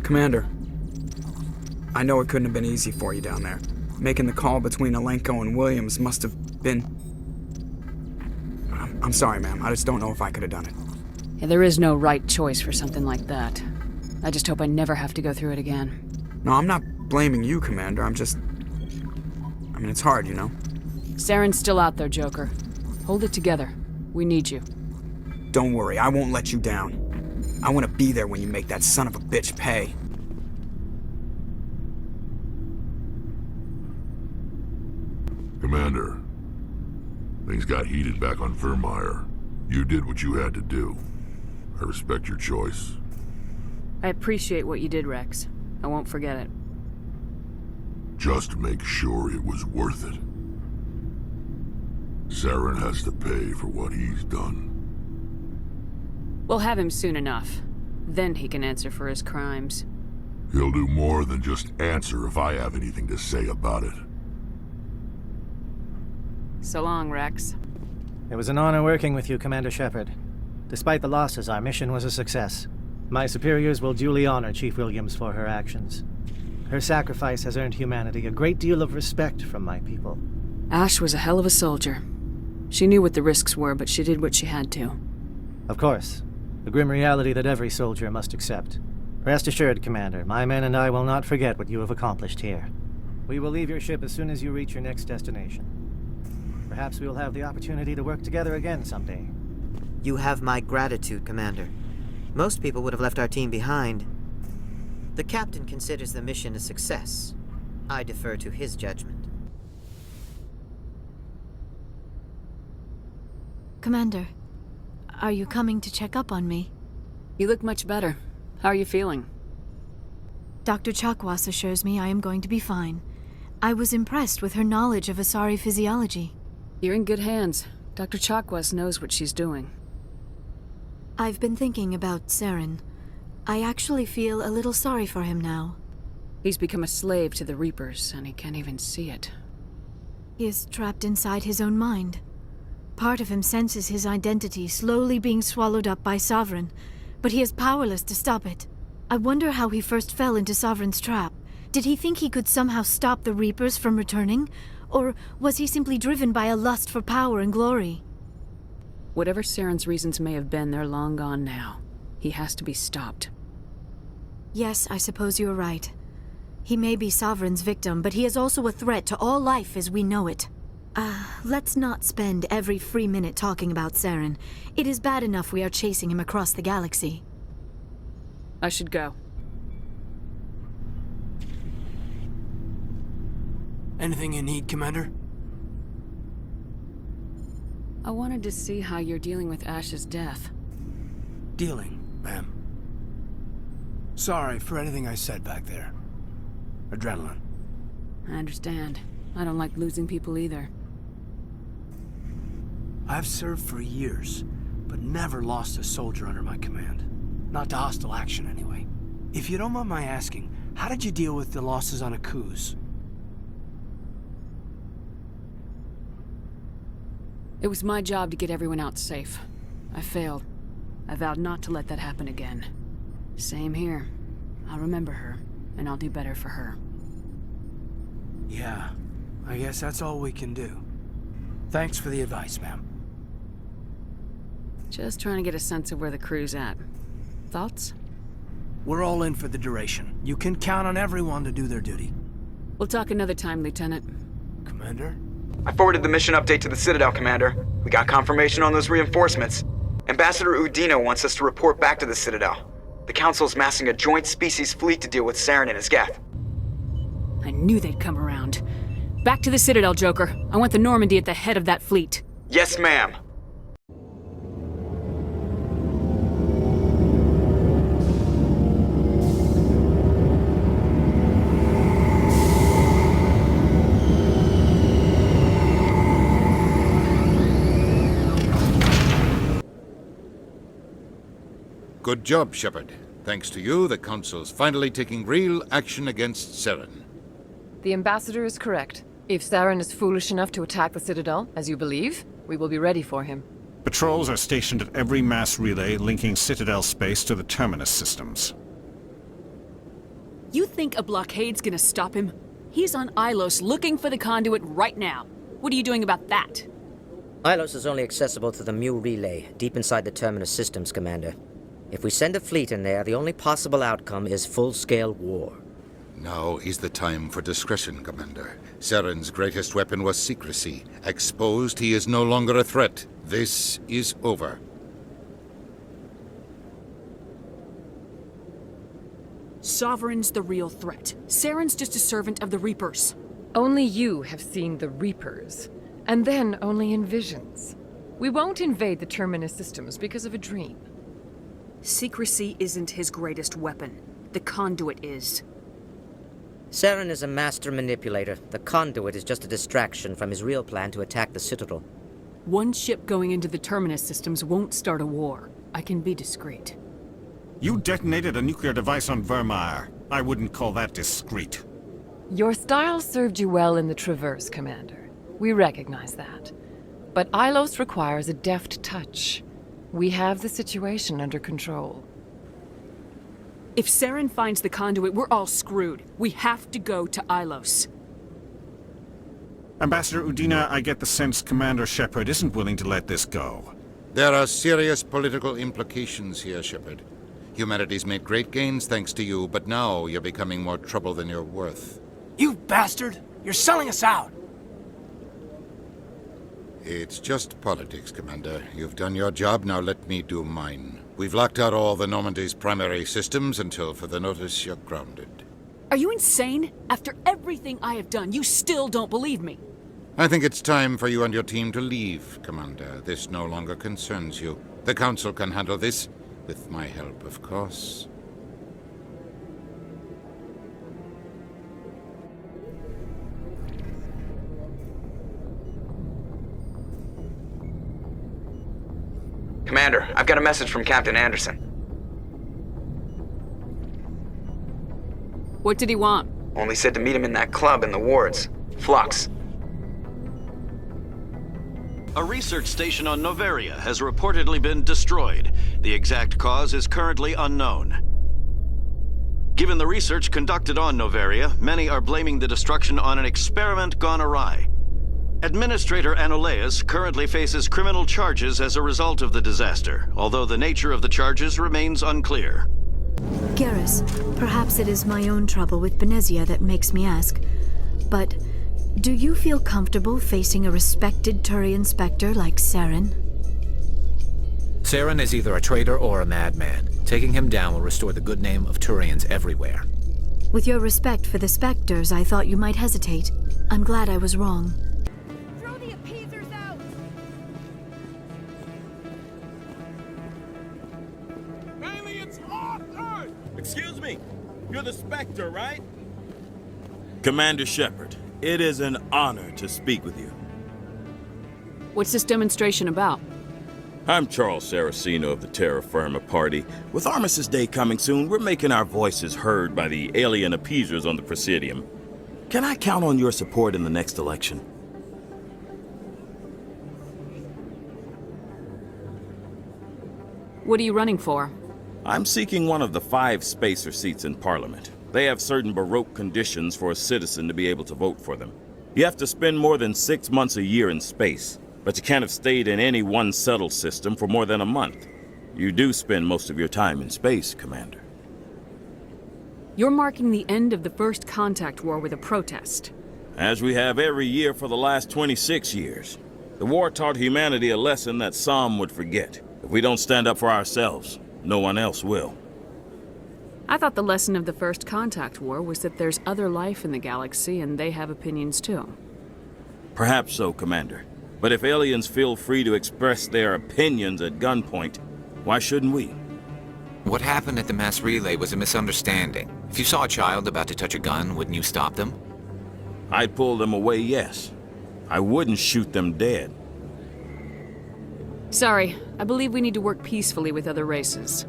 Commander, I know it couldn't have been easy for you down there. Making the call between Alenko and Williams must have been... I'm sorry, ma'am. I just don't know if I could have done it. Yeah, there is no right choice for something like that. I just hope I never have to go through it again. No, I'm not blaming you, Commander. I mean, it's hard, you know? Saren's still out there, Joker. Hold it together. We need you. Don't worry, I won't let you down. I want to be there when you make that son of a bitch pay. Commander, things got heated back on Vermeer. You did what you had to do. I respect your choice. I appreciate what you did, Rex. I won't forget it. Just make sure it was worth it. Saren has to pay for what he's done. We'll have him soon enough. Then he can answer for his crimes. He'll do more than just answer if I have anything to say about it. So long, Rex. It was an honor working with you, Commander Shepard. Despite the losses, our mission was a success. My superiors will duly honor Chief Williams for her actions. Her sacrifice has earned humanity a great deal of respect from my people. Ash was a hell of a soldier. She knew what the risks were, but she did what she had to. Of course. The grim reality that every soldier must accept. Rest assured, Commander, my men and I will not forget what you have accomplished here. We will leave your ship as soon as you reach your next destination. Perhaps we will have the opportunity to work together again someday. You have my gratitude, Commander. Most people would have left our team behind. The captain considers the mission a success. I defer to his judgment. Commander, are you coming to check up on me? You look much better. How are you feeling? Dr. Chakwas assures me I am going to be fine. I was impressed with her knowledge of Asari physiology. You're in good hands. Dr. Chakwas knows what she's doing. I've been thinking about Saren. I actually feel a little sorry for him now. He's become a slave to the Reapers, and he can't even see it. He is trapped inside his own mind. Part of him senses his identity slowly being swallowed up by Sovereign, but he is powerless to stop it. I wonder how he first fell into Sovereign's trap. Did he think he could somehow stop the Reapers from returning? Or was he simply driven by a lust for power and glory? Whatever Saren's reasons may have been, they're long gone now. He has to be stopped. Yes, I suppose you're right. He may be Sovereign's victim, but he is also a threat to all life as we know it. Let's not spend every free minute talking about Saren. It is bad enough we are chasing him across the galaxy. I should go. Anything you need, Commander? I wanted to see how you're dealing with Ash's death. Dealing, ma'am. Sorry for anything I said back there. Adrenaline. I understand. I don't like losing people either. I've served for years, but never lost a soldier under my command. Not to hostile action, anyway. If you don't mind my asking, how did you deal with the losses on Akuz? It was my job to get everyone out safe. I failed. I vowed not to let that happen again. Same here. I'll remember her, and I'll do better for her. Yeah, I guess that's all we can do. Thanks for the advice, ma'am. Just trying to get a sense of where the crew's at. Thoughts? We're all in for the duration. You can count on everyone to do their duty. We'll talk another time, Lieutenant. Commander? I forwarded the mission update to the Citadel, Commander. We got confirmation on those reinforcements. Ambassador Udino wants us to report back to the Citadel. The Council's massing a joint species fleet to deal with Saren and his geth. I knew they'd come around. Back to the Citadel, Joker. I want the Normandy at the head of that fleet. Yes, ma'am. Good job, Shepard. Thanks to you, the Council's finally taking real action against Saren. The Ambassador is correct. If Saren is foolish enough to attack the Citadel, as you believe, we will be ready for him. Patrols are stationed at every mass relay linking Citadel space to the Terminus systems. You think a blockade's gonna stop him? He's on Ilos looking for the conduit right now. What are you doing about that? Ilos is only accessible through the Mu relay, deep inside the Terminus systems, Commander. If we send a fleet in there, the only possible outcome is full-scale war. Now is the time for discretion, Commander. Saren's greatest weapon was secrecy. Exposed, he is no longer a threat. This is over. Sovereign's the real threat. Saren's just a servant of the Reapers. Only you have seen the Reapers, and then only in visions. We won't invade the Terminus systems because of a dream. Secrecy isn't his greatest weapon. The conduit is. Saren is a master manipulator. The conduit is just a distraction from his real plan to attack the Citadel. One ship going into the Terminus systems won't start a war. I can be discreet. You detonated a nuclear device on Vermeer. I wouldn't call that discreet. Your style served you well in the Traverse, Commander. We recognize that. But Ilos requires a deft touch. We have the situation under control. If Saren finds the conduit, we're all screwed. We have to go to Ilos. Ambassador Udina, I get the sense Commander Shepard isn't willing to let this go. There are serious political implications here, Shepard. Humanity's made great gains thanks to you, but now you're becoming more trouble than you're worth. You bastard! You're selling us out! It's just politics, Commander. You've done your job, now let me do mine. We've locked out all the Normandy's primary systems until further notice you're grounded. Are you insane? After everything I have done, you still don't believe me. I think it's time for you and your team to leave, Commander. This no longer concerns you. The Council can handle this, with my help, of course. Commander, I've got a message from Captain Anderson. What did he want? Only said to meet him in that club in the wards. Flux. A research station on Noveria has reportedly been destroyed. The exact cause is currently unknown. Given the research conducted on Noveria, many are blaming the destruction on an experiment gone awry. Administrator Anoleus currently faces criminal charges as a result of the disaster, although the nature of the charges remains unclear. Garrus, perhaps it is my own trouble with Benezia that makes me ask, but do you feel comfortable facing a respected Turian Spectre like Saren? Saren is either a traitor or a madman. Taking him down will restore the good name of Turians everywhere. With your respect for the Spectres, I thought you might hesitate. I'm glad I was wrong. Throw the appeasers out! Aliens on Earth! Excuse me, you're the Spectre, right? Commander Shepard, it is an honor to speak with you. What's this demonstration about? I'm Charles Saraceno of the Terra Firma Party. With Armistice Day coming soon, we're making our voices heard by the alien appeasers on the Presidium. Can I count on your support in the next election? What are you running for? I'm seeking one of the 5 spacer seats in Parliament. They have certain Baroque conditions for a citizen to be able to vote for them. You have to spend more than 6 months a year in space, but you can't have stayed in any one settled system for more than a month. You do spend most of your time in space, Commander. You're marking the end of the First Contact War with a protest. As we have every year for the last 26 years. The war taught humanity a lesson that some would forget. If we don't stand up for ourselves, no one else will. I thought the lesson of the First Contact War was that there's other life in the galaxy and they have opinions too. Perhaps so, Commander. But if aliens feel free to express their opinions at gunpoint, why shouldn't we? What happened at the mass relay was a misunderstanding. If you saw a child about to touch a gun, wouldn't you stop them? I'd pull them away, yes. I wouldn't shoot them dead. Sorry, I believe we need to work peacefully with other races.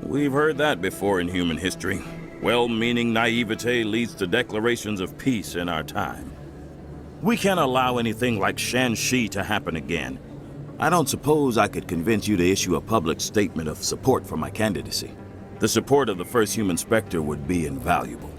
We've heard that before in human history. Well-meaning naivete leads to declarations of peace in our time. We can't allow anything like Shanxi to happen again. I don't suppose I could convince you to issue a public statement of support for my candidacy. The support of the first human Spectre would be invaluable.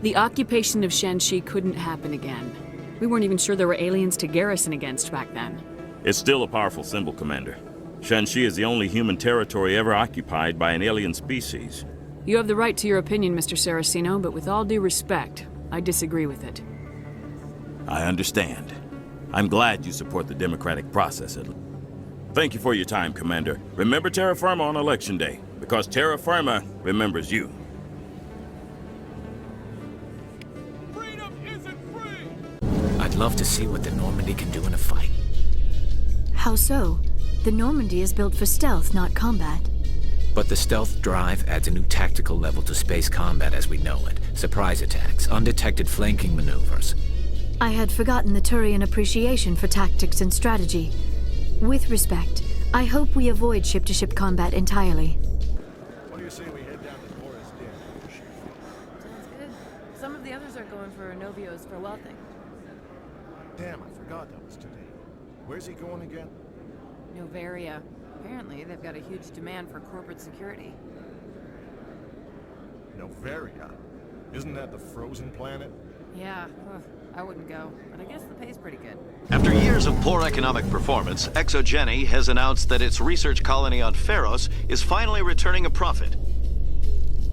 The occupation of Shanxi couldn't happen again. We weren't even sure there were aliens to garrison against back then. It's still a powerful symbol, Commander. Shanxi is the only human territory ever occupied by an alien species. You have the right to your opinion, Mr. Saraceno, but with all due respect, I disagree with it. I understand. I'm glad you support the democratic process. Thank you for your time, Commander. Remember Terra Firma on Election Day, because Terra Firma remembers you. I'd love to see what the Normandy can do in a fight. How so? The Normandy is built for stealth, not combat. But the stealth drive adds a new tactical level to space combat as we know it. Surprise attacks, undetected flanking maneuvers. I had forgotten the Turian appreciation for tactics and strategy. With respect, I hope we avoid ship-to-ship combat entirely. What do you say we head down to Boris Den? Sounds good. Some of the others are going for Novios for wealthing. Damn, I forgot that was today. Where's he going again? Noveria. Apparently, they've got a huge demand for corporate security. Noveria? Isn't that the frozen planet? Yeah, I wouldn't go, but I guess the pay's pretty good. After years of poor economic performance, Exogeny has announced that its research colony on Pharos is finally returning a profit.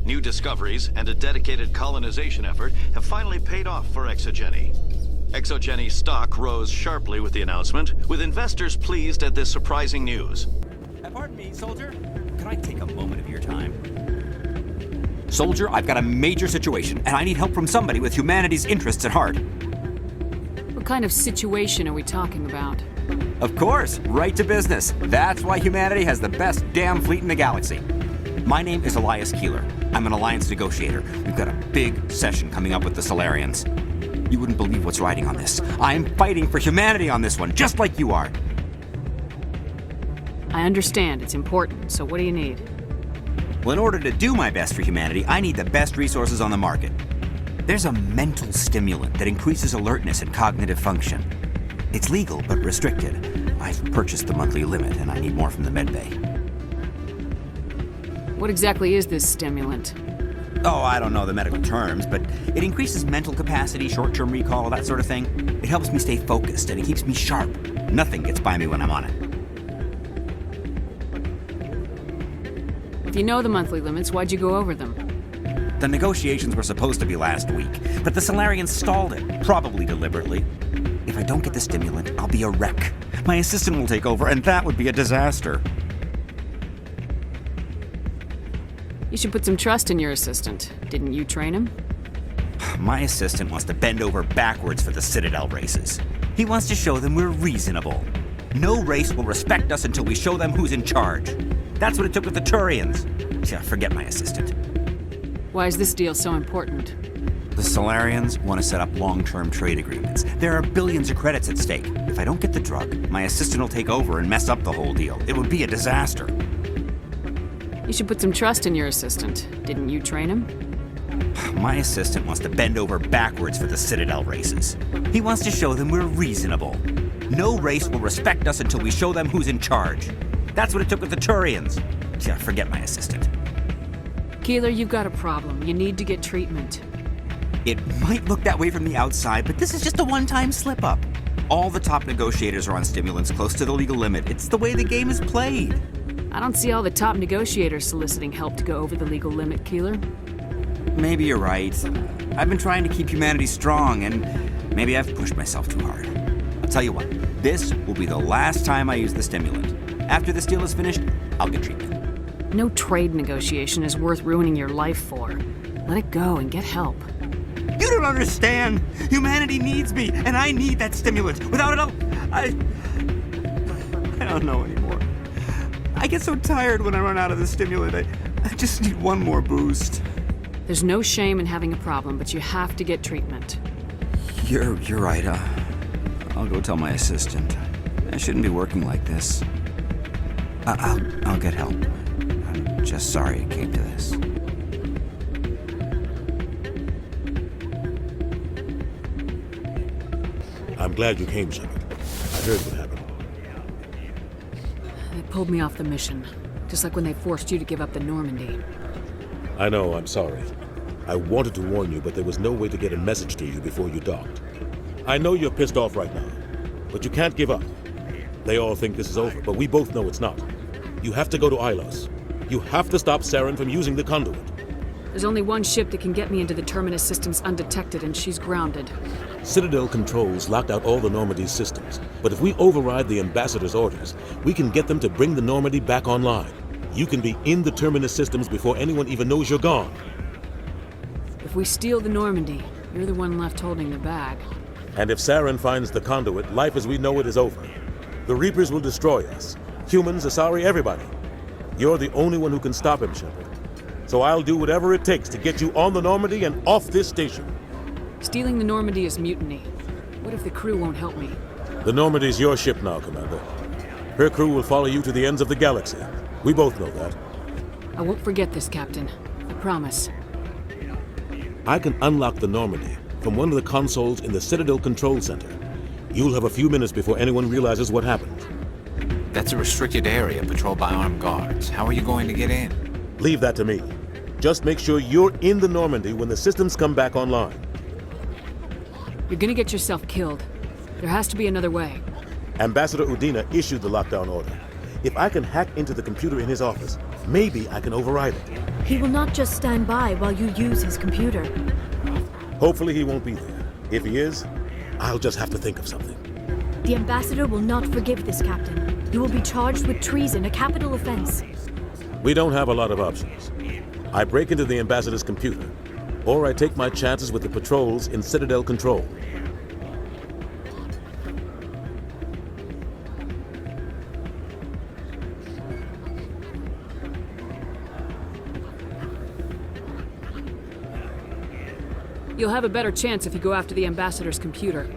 New discoveries and a dedicated colonization effort have finally paid off for Exogeny. Exogeny stock rose sharply with the announcement, with investors pleased at this surprising news. Pardon me, soldier. Could I take a moment of your time? Soldier, I've got a major situation, and I need help from somebody with humanity's interests at heart. What kind of situation are we talking about? Of course, right to business. That's why humanity has the best damn fleet in the galaxy. My name is Elias Keeler. I'm an alliance negotiator. We've got a big session coming up with the Solarians. You wouldn't believe what's riding on this. I'm fighting for humanity on this one, just like you are. I understand, it's important, so what do you need? Well, in order to do my best for humanity, I need the best resources on the market. There's a mental stimulant that increases alertness and cognitive function. It's legal, but restricted. I've purchased the monthly limit, and I need more from the medbay. What exactly is this stimulant? Oh, I don't know the medical terms, but it increases mental capacity, short-term recall, that sort of thing. It helps me stay focused, and it keeps me sharp. Nothing gets by me when I'm on it. If you know the monthly limits, why'd you go over them? The negotiations were supposed to be last week, but the Solarians stalled it, probably deliberately. If I don't get the stimulant, I'll be a wreck. My assistant will take over, and that would be a disaster. You should put some trust in your assistant. Didn't you train him? My assistant wants to bend over backwards for the Citadel races. He wants to show them we're reasonable. No race will respect us until we show them who's in charge. That's what it took with the Turians. Yeah, forget my assistant. Why is this deal so important? The Solarians want to set up long-term trade agreements. There are billions of credits at stake. If I don't get the drug, my assistant will take over and mess up the whole deal. It would be a disaster. You should put some trust in your assistant. Didn't you train him? My assistant wants to bend over backwards for the Citadel races. He wants to show them we're reasonable. No race will respect us until we show them who's in charge. That's what it took with the Turians. Yeah, forget my assistant. Keeler, you've got a problem. You need to get treatment. It might look that way from the outside, but this is just a one-time slip-up. All the top negotiators are on stimulants close to the legal limit. It's the way the game is played. I don't see all the top negotiators soliciting help to go over the legal limit, Keeler. Maybe you're right. I've been trying to keep humanity strong, and maybe I've pushed myself too hard. I'll tell you what, this will be the last time I use the stimulant. After this deal is finished, I'll get treatment. No trade negotiation is worth ruining your life for. Let it go and get help. You don't understand! Humanity needs me, and I need that stimulant. Without it, I don't know anymore. I get so tired when I run out of the stimulant. I just need one more boost. There's no shame in having a problem, but you have to get treatment. You're right. I'll go tell my assistant. I shouldn't be working like this. I'll get help. I'm just sorry it came to this. I'm glad you came, Shepard. I heard what happened. They pulled me off the mission. Just like when they forced you to give up the Normandy. I know, I'm sorry. I wanted to warn you, but there was no way to get a message to you before you docked. I know you're pissed off right now, but you can't give up. They all think this is over, but we both know it's not. You have to go to Ilos. You have to stop Saren from using the conduit. There's only one ship that can get me into the Terminus systems undetected, and she's grounded. Citadel controls locked out all the Normandy's systems, but if we override the Ambassador's orders, we can get them to bring the Normandy back online. You can be in the Terminus systems before anyone even knows you're gone. If we steal the Normandy, you're the one left holding the bag. And if Saren finds the conduit, life as we know it is over. The Reapers will destroy us. Humans, Asari, everybody. You're the only one who can stop him, Shepard. So I'll do whatever it takes to get you on the Normandy and off this station. Stealing the Normandy is mutiny. What if the crew won't help me? The Normandy's your ship now, Commander. Her crew will follow you to the ends of the galaxy. We both know that. I won't forget this, Captain. I promise. I can unlock the Normandy from one of the consoles in the Citadel Control Center. You'll have a few minutes before anyone realizes what happened. That's a restricted area patrolled by armed guards. How are you going to get in? Leave that to me. Just make sure you're in the Normandy when the systems come back online. You're gonna get yourself killed. There has to be another way. Ambassador Udina issued the lockdown order. If I can hack into the computer in his office, maybe I can override it. He will not just stand by while you use his computer. Hopefully he won't be there. If he is, I'll just have to think of something. The Ambassador will not forgive this, Captain. You will be charged with treason, a capital offense. We don't have a lot of options. I break into the Ambassador's computer, or I take my chances with the patrols in Citadel Control. You'll have a better chance if you go after the Ambassador's computer.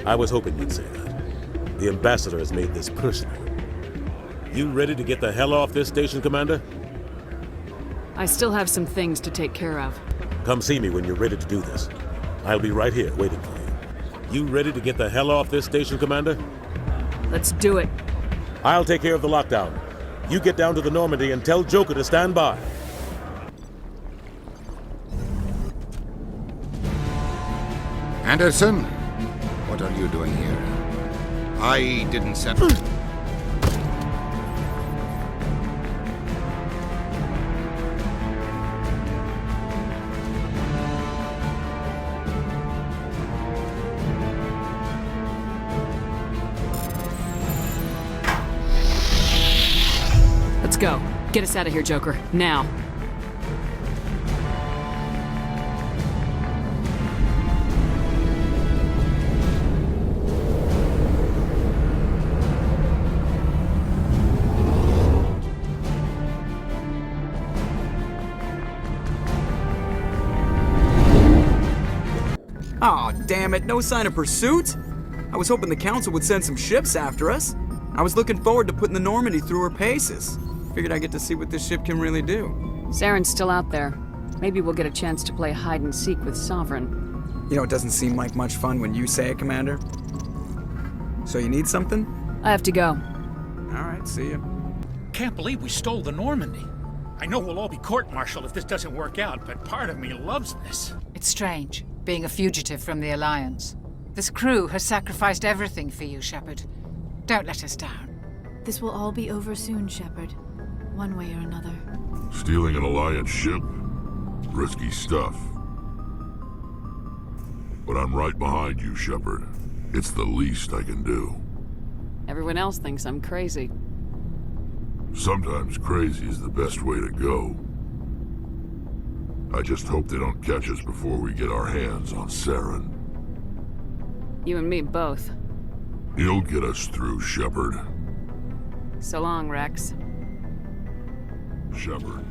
I was hoping you'd say that. The Ambassador has made this personal. You ready to get the hell off this station, Commander? I still have some things to take care of. Come see me when you're ready to do this. I'll be right here waiting for you. You ready to get the hell off this station, Commander? Let's do it. I'll take care of the lockdown. You get down to the Normandy and tell Joker to stand by. Anderson, what are you doing here? I didn't send... Let's go. Get us out of here, Joker. Now. Aw, damn it, no sign of pursuit? I was hoping the Council would send some ships after us. I was looking forward to putting the Normandy through her paces. Figured I'd get to see what this ship can really do. Saren's still out there. Maybe we'll get a chance to play hide and seek with Sovereign. You know, it doesn't seem like much fun when you say it, Commander. So you need something? I have to go. Alright, see ya. Can't believe we stole the Normandy. I know we'll all be court-martialed if this doesn't work out, but part of me loves this. It's strange, being a fugitive from the Alliance. This crew has sacrificed everything for you, Shepard. Don't let us down. This will all be over soon, Shepard. One way or another. Stealing an Alliance ship? Risky stuff. But I'm right behind you, Shepard. It's the least I can do. Everyone else thinks I'm crazy. Sometimes crazy is the best way to go. I just hope they don't catch us before we get our hands on Saren. You and me both. You'll get us through, Shepard. So long, Rex. Shepard.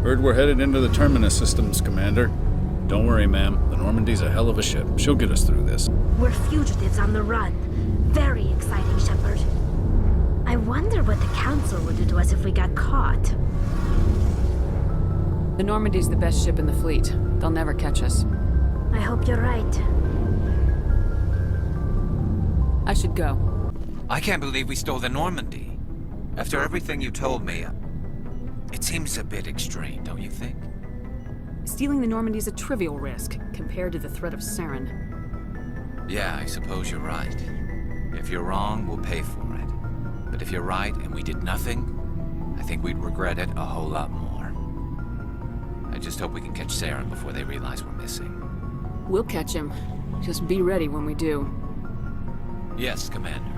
Heard we're headed into the Terminus systems, Commander. Don't worry, ma'am. The Normandy's a hell of a ship. She'll get us through this. We're fugitives on the run. Very exciting, Shepard. I wonder what the Council would do to us if we got caught. The Normandy's the best ship in the fleet. They'll never catch us. I hope you're right. I should go. I can't believe we stole the Normandy. After everything you told me, It seems a bit extreme, don't you think? Stealing the Normandy's a trivial risk compared to the threat of Saren. Yeah, I suppose you're right. If you're wrong, we'll pay for it. But if you're right and we did nothing, I think we'd regret it a whole lot more. I just hope we can catch Saren before they realize we're missing. We'll catch him. Just be ready when we do. Yes, Commander.